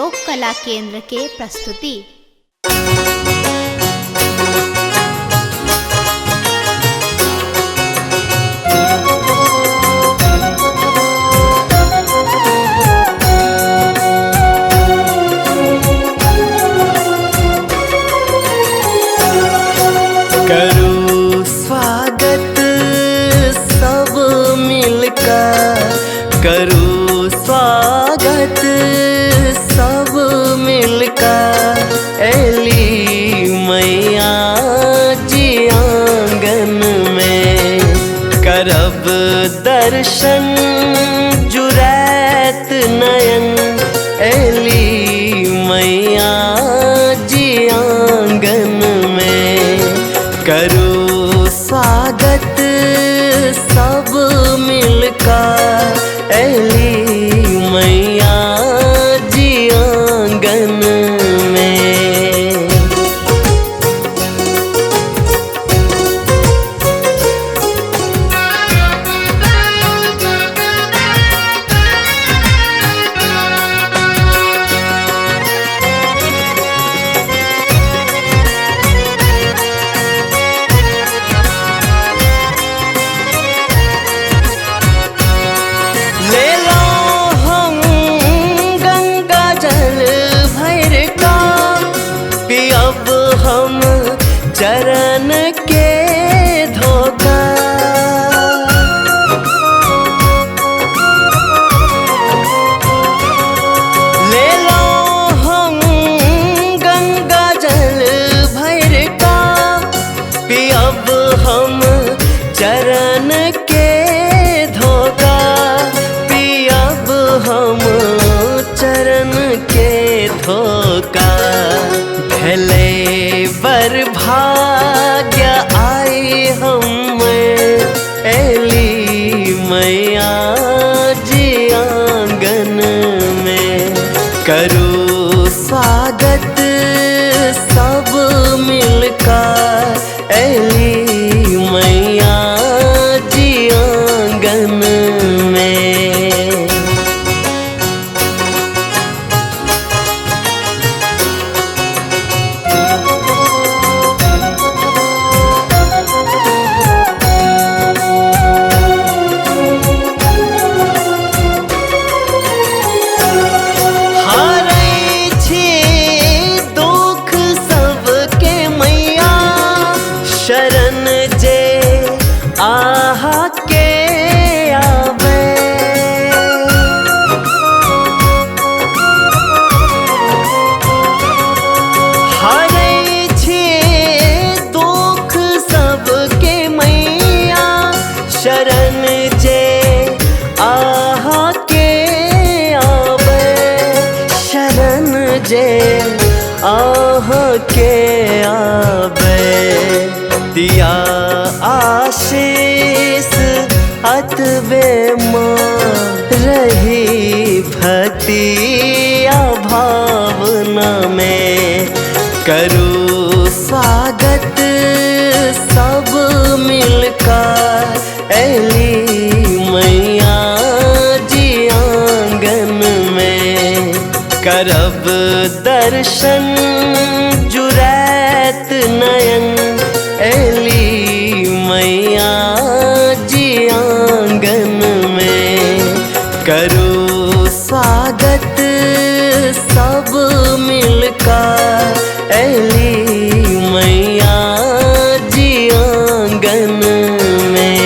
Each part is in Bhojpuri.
लोक कला केंद्र के प्रस्तुति। करूं स्वागत सब मिलकर, करूं स्वागत सब मिलकर, एली मैया जी आंगन में करब दर्शन जुरैत नयन, एली मैया जी आंगन में करूं स्वागत सब मिलकर, एली मैया जी आंगन में। चरण के धोखा ले लो हम गंगा जल भर का, पियब हम चरण के धोखा, पियब हम चरण के धोखा। भले बर भाग्य आई हम, एली मैया जी आंगन में करूं स्वागत सब मिलकर, एली मैया जी आंगन में। शरण जे आहा के आवे, हरै छी दुख सबके मैया, शरण जे आहा के आवे, शरण जे आहा के आवे। दिया आशीष अतबे माँ रही भक्तिया भावना में, करूं स्वागत सब मिलकर, एली मैया जी आंगन में करब दर्शन जुरैत नयन, एली मैया जी आंगन में करूं स्वागत सब मिलकर, एली मैया जी आंगन में।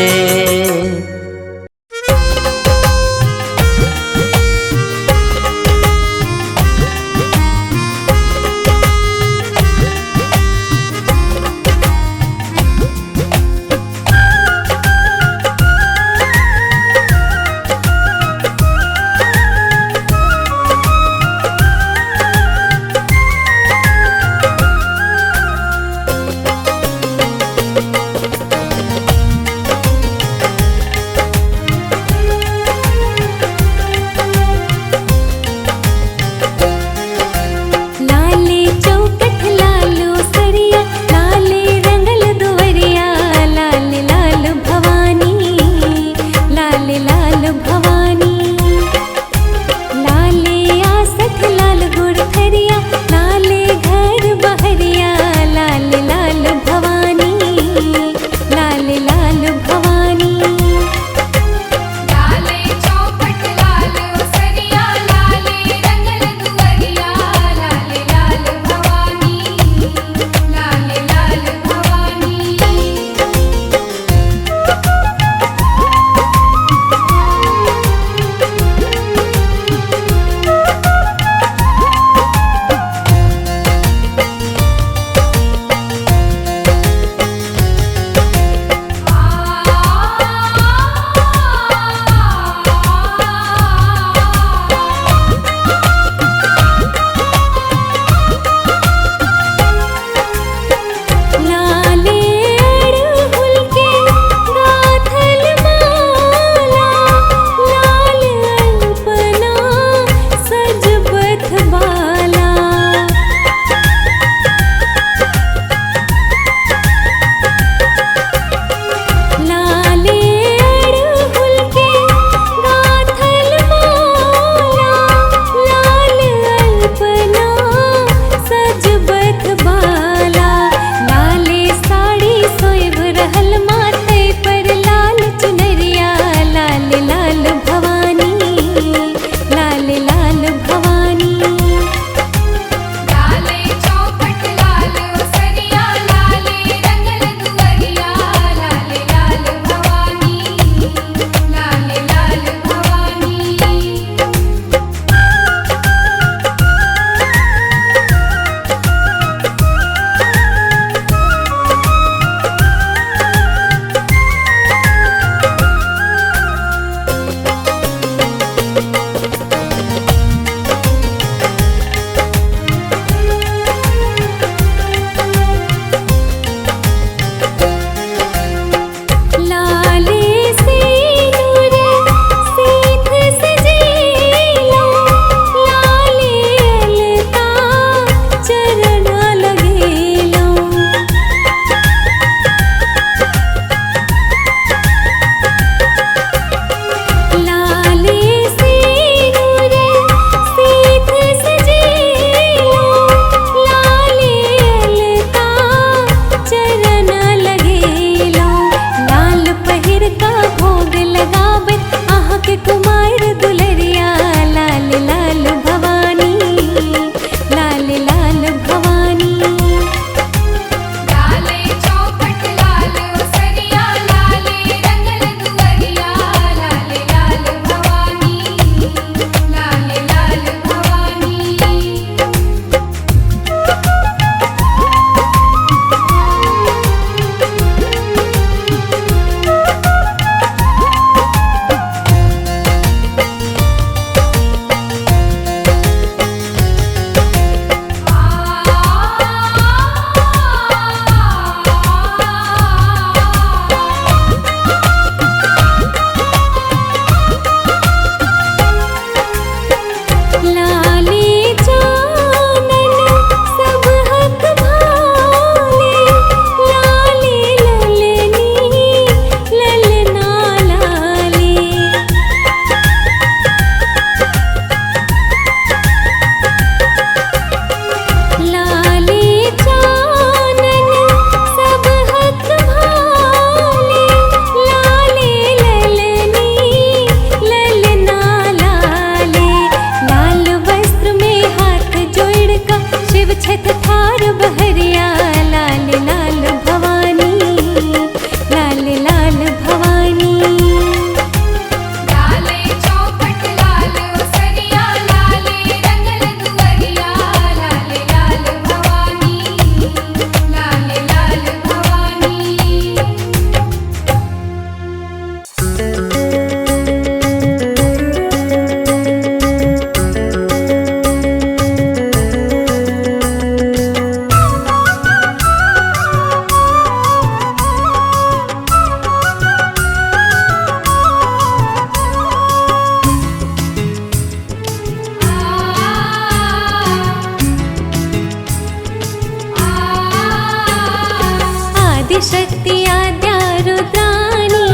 आदिशक्ति आद्या रुद्राणी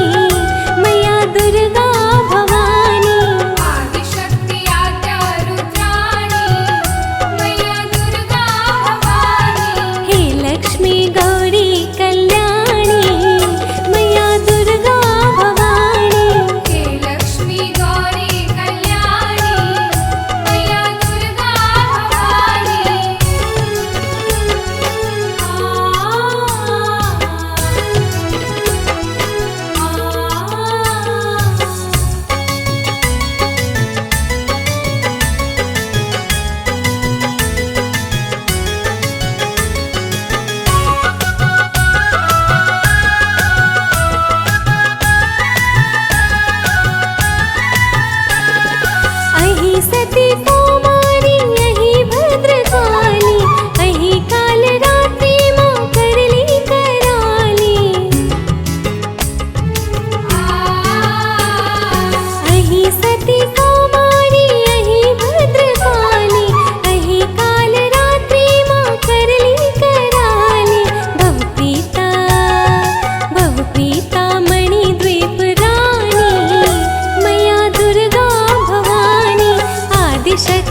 मैया दुर्गा भवानी आदिशक्ति आद्या रुद्राणी मैया दुर्गा भवानी हे लक्ष्मी गौरी कल्याणी मैया दुर्गा भवानी हे लक्ष्मी गौरी कल्याणी मैया दुर्गा भवानी अहि सती कुमारी अहि भद्रकाली अहि काल रात्रि मां करली कराली अहि सती कुमारी अहि भद्रकाली अहि काल रात्रि मां करली कराली बहुप्रीता मणिद्वीप रानी मैया दुर्गा भवानी आदिशक्ति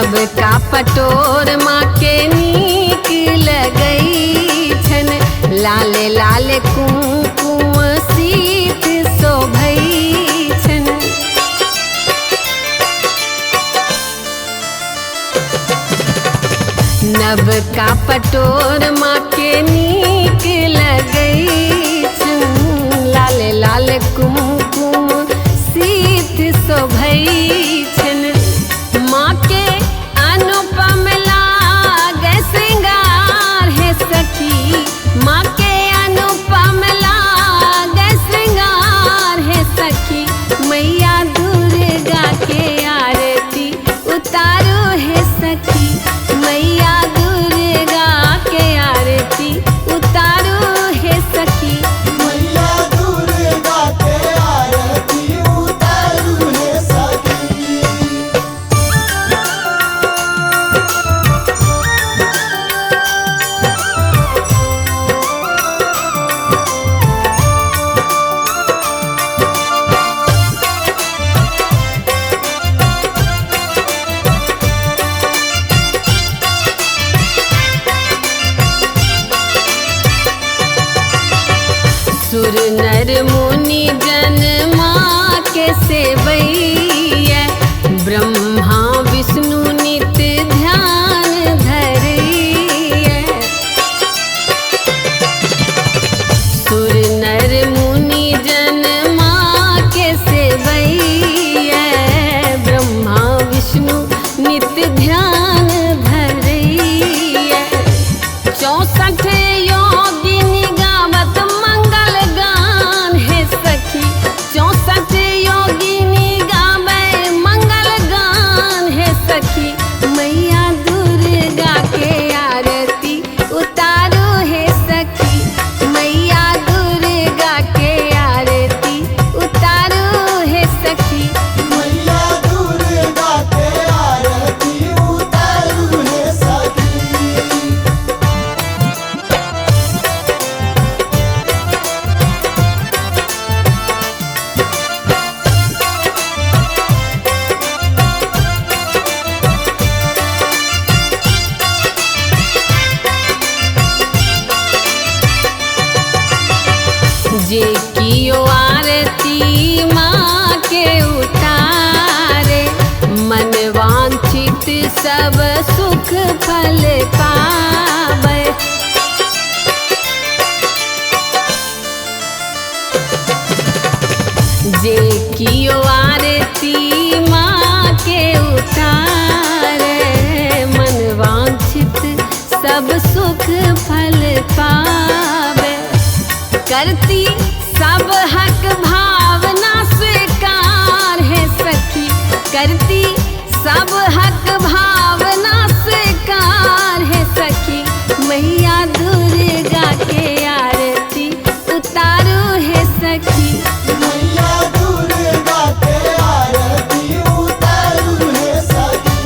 नब का पटोर माँ के नीक लगई छन, लाल लाल कुमकुम सीत शोभई छन। नब का पटोर माँ के नीक लगई छन, लाल लाल कुमकुम सीत शोभई छन। माँ के अनुपम लागे श्रृंगार है सखी, माँ के अनुपम लागे श्रृंगार है सखी। मैया दुर्गा के आरती उतारो है सखी, मैया दुर्गा के आरती उतारो है सखी। मैया दुर्गा के आरती उतारू है सखी। सुर नर मुनि जन माँ के सेवैया, ब्रह्मा विष्णु नित्य ध्यान धरैया। सुर नर मुनि जन माँ के सेवैया, ब्रह्मा विष्णु नित्य ध्यान धरैया। 64 योगिनी गावत मंगल गान है सखी, 64 योगिनी गावे मंगल गान है सखी। मैया दुर्गा के आरती उतारो है सखी, मैया दुर्गा के आरती उतारो है सखी। मैया दुर्गा के आरती उतारू है सखी। जे कियो आरती माँ के उतारे, मन वांछित सब सुख फल पावे। जे कियो आरती माँ के उतारे, मन वांछित सब सुख फल पावे। करती सब हक भावना स्वीकार है सखी, करती सब हक भावना स्वीकार है सखी। मैया दुर्गा के आरती उतारो है सखी, मैया दुर्गा के आरती उतारू है सखी।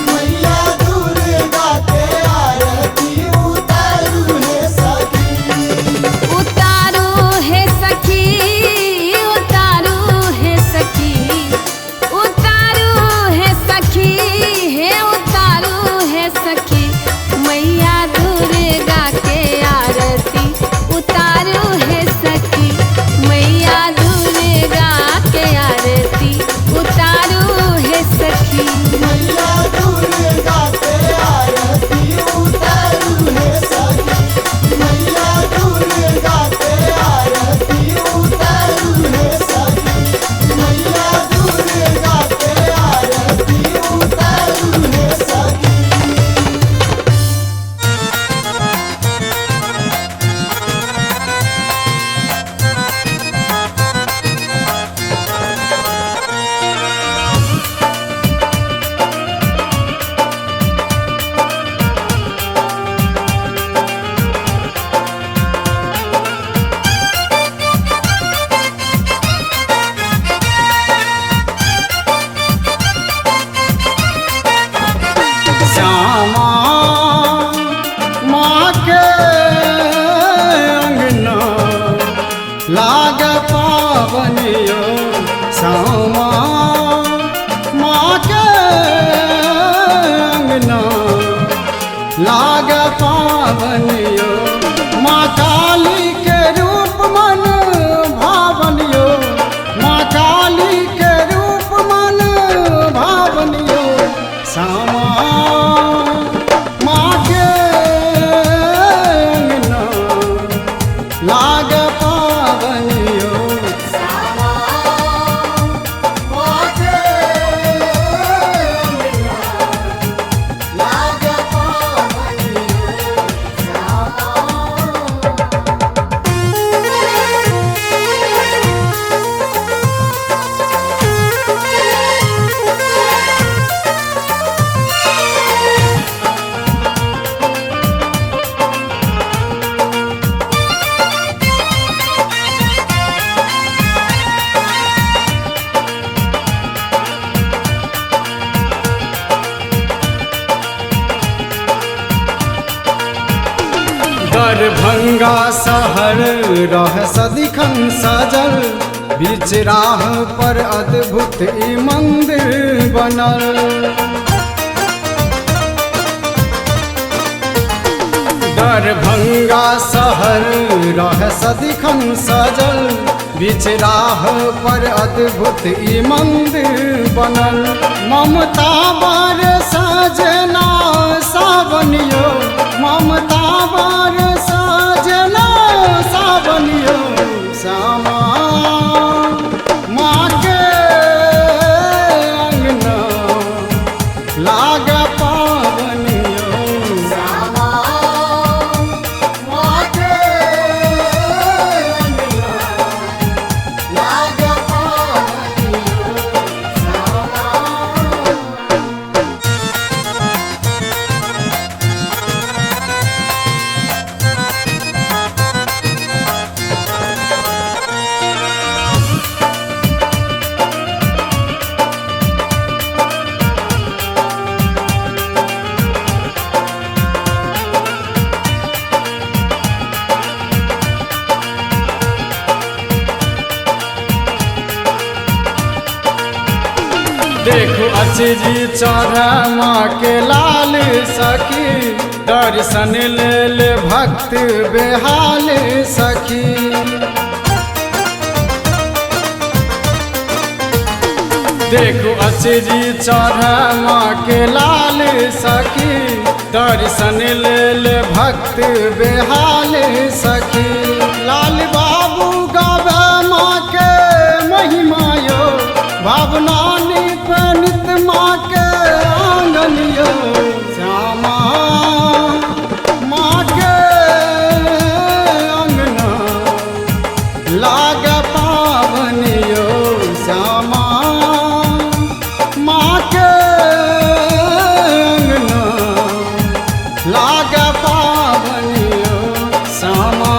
मैया दुर्गा के आरती उतारू है सखी। उतारो है सखी, उतारो है सखी, उतारो है सखी, हे उतारो है सखी। मैया दुर्गा के आरती उतारो है सखी, मैया दुर्गा के आरती उतारो है सखी। मैया दुर्गा के आरती उतारू है सखी। मैया दुर्गा के आरती उतारू है सखी। मैया दुर्गा के आरती उतारू है सखी। श्यामा माँ के अंगना लाग पावनियो, श्यामा माँ के दरभंगा शहर रह सदिखन सजल, बीच राह पर अद्भुत ई मंदिर बनल। दरभंगा शहर रह सदिखन सजल, बीच राह पर अद्भुत ई मंदिर बनल। ममता बर सजना सावनियो, ममता बर सजना सावनियो, श्यामा माँ के अंगना लाग पावनियो, श्यामा माँ के अंगना लाग पावनियो, श्यामा। देखो अचजी चढ़ माँ के लाल सखी, दर्शन ले ले भक्त बेहाल सखी। देखो अचजी चढ़ माँ के लाल सखी, दर्शन ले ले भक्त बेहाल सखी। लाल बाबू गावे माँ के महिमा यो, भावना नित माँ के आंगनियो, श्यामा माँ के अंगना लाग पावनियो, श्यामा माँ के अंगना लाग पावनियो, श्यामा।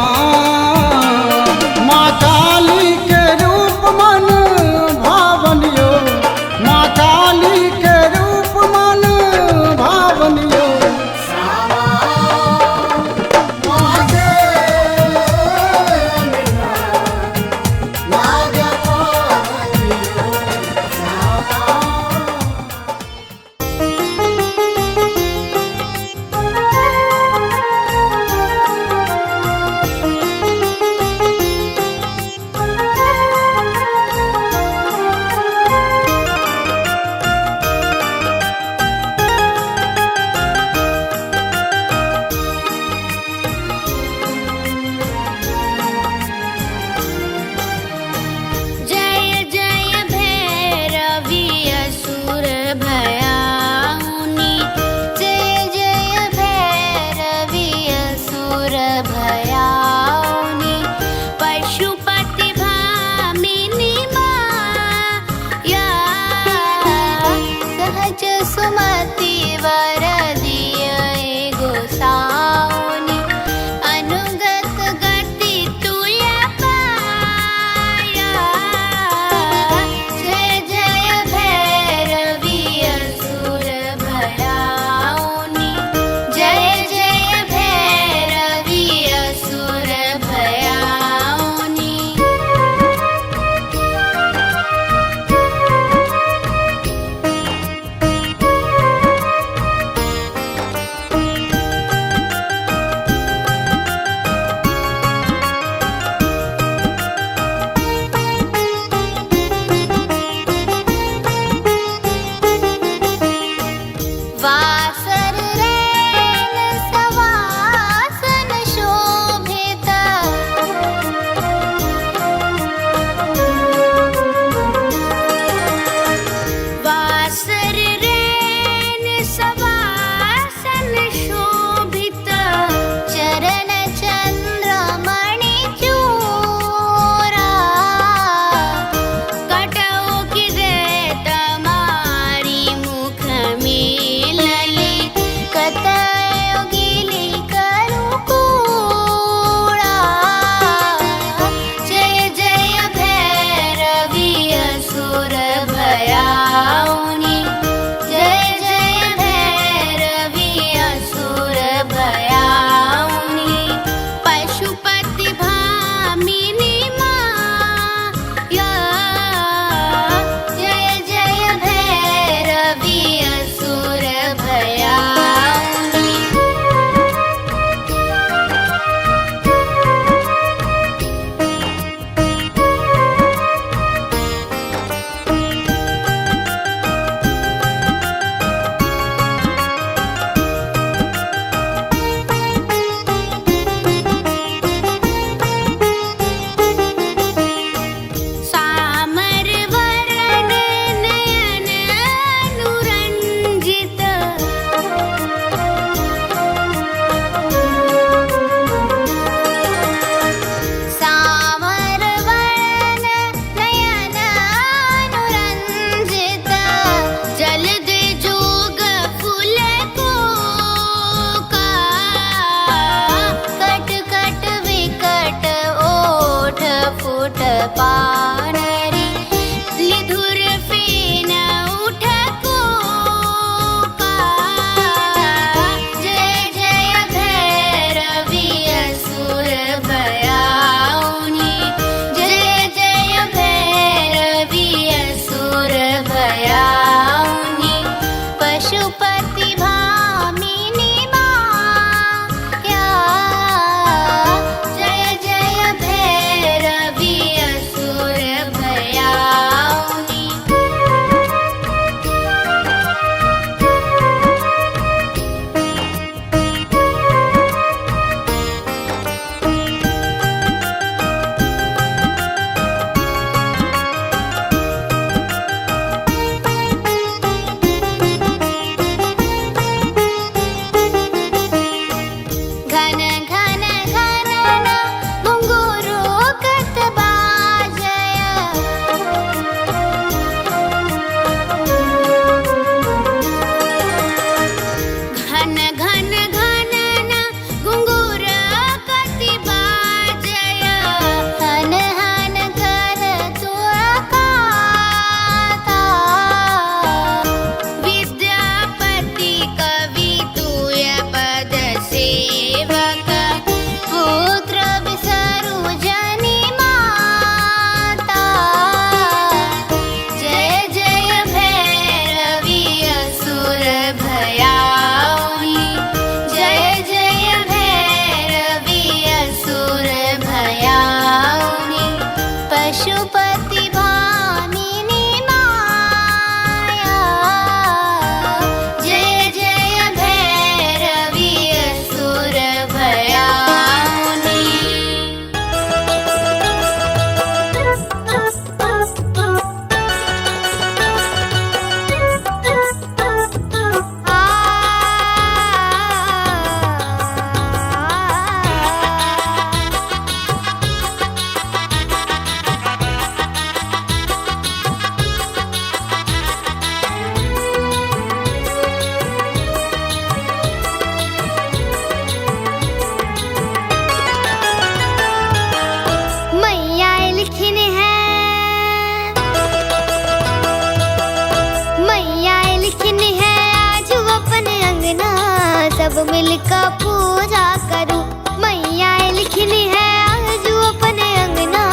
सब मिलकर पूजा करूं। मैया लिखनी है आजू अपने अंगना,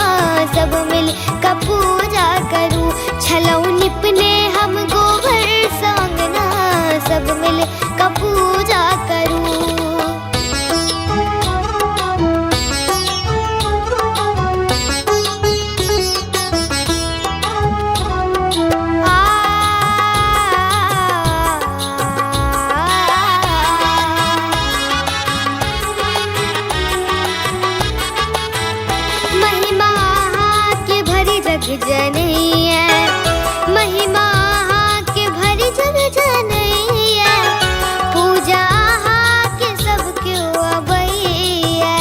सब मिलकर पूजा करूं। छलऊ निपने हम गोबर सांगना, सब मिलकर पूजा करूं। जनैया महिमा के भरी जग जनैया, पूजा के सब क्यों अबैया।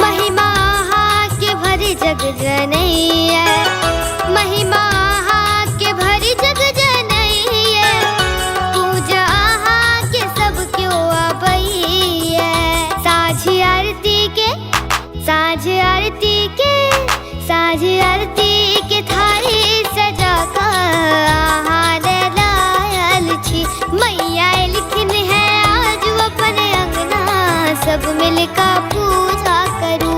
महिमा के भरी जग जनैया, महिमा के भरी जग जनैया, पूजा के सब क्यों अबैया। साझी आरती के साझ आरती के थाली सजा कर लायल छी। मैया लिखन है आज अपने अंगना, सब मिलकर पूजा करूं।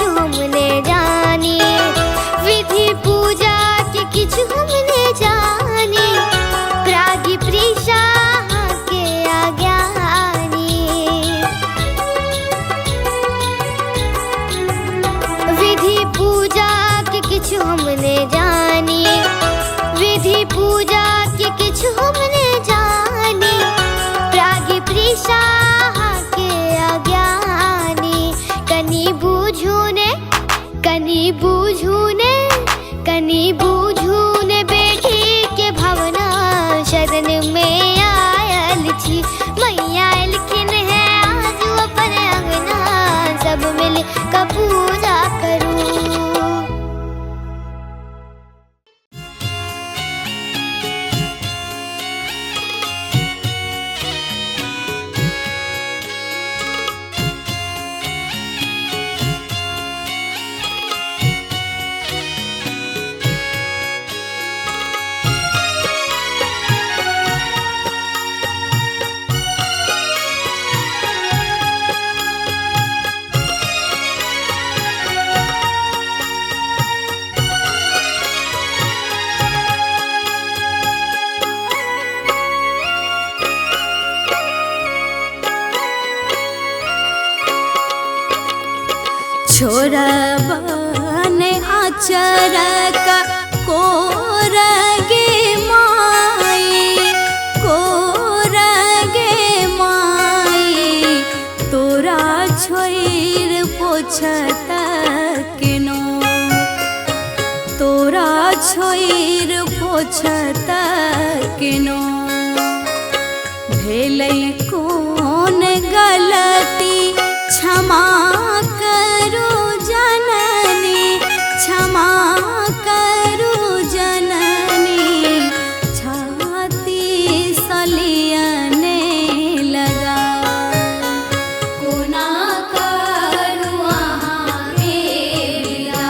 हमने जानी विधि पूजा के किछु हमने जानी, प्रागी प्रीषा के आज्ञानी। विधि पूजा के किछु हमने जानी, विधि पूजा के किछु हमने जानी, प्रागी प्रीषा के आज्ञानी। कनी बूझू ने बेटी के भावना, शरण में आयल छी। मैया लिखन है आज अपने अंगना, सब मिलकर पूजा करूं। छोरबन आचर का कोरगे माई, कोरगे माई, तोरा छोइर पोछत केनो, तोरा छोइर पोछत केनो। भेलै कोन गलती क्षमा करू जननी, क्षमा करू जननी, छाती सलियने लगा। कोना करू अहाँ मेरा,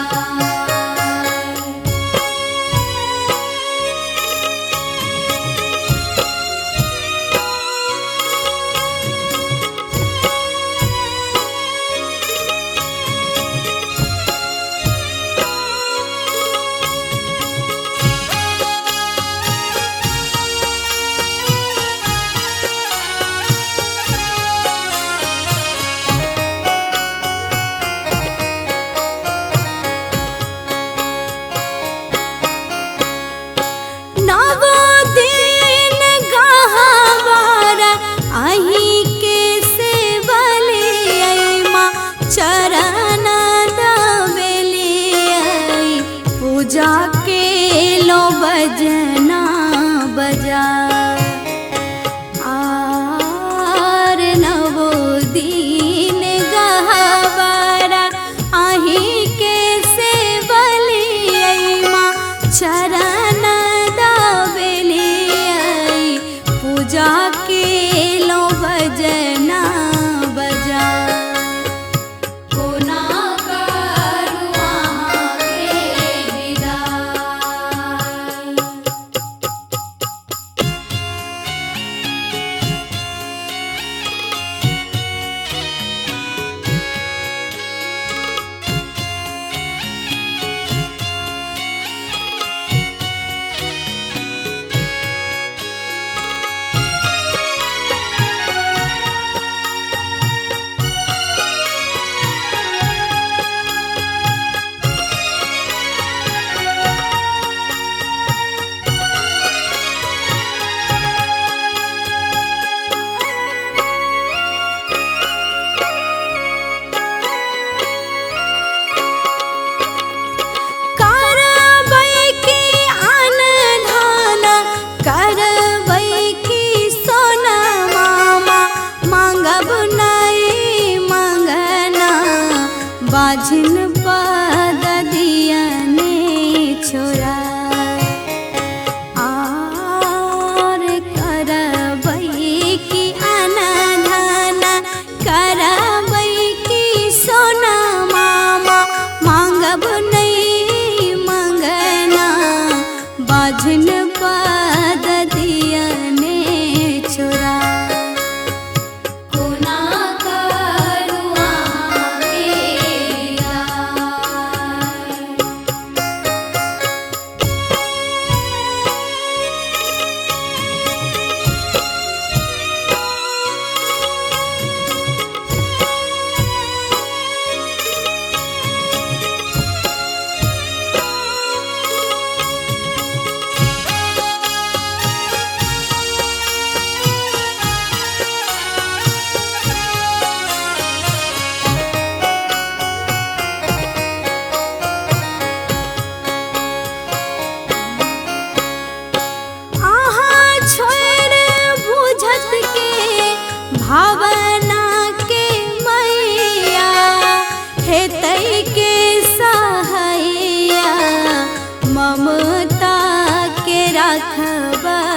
खबर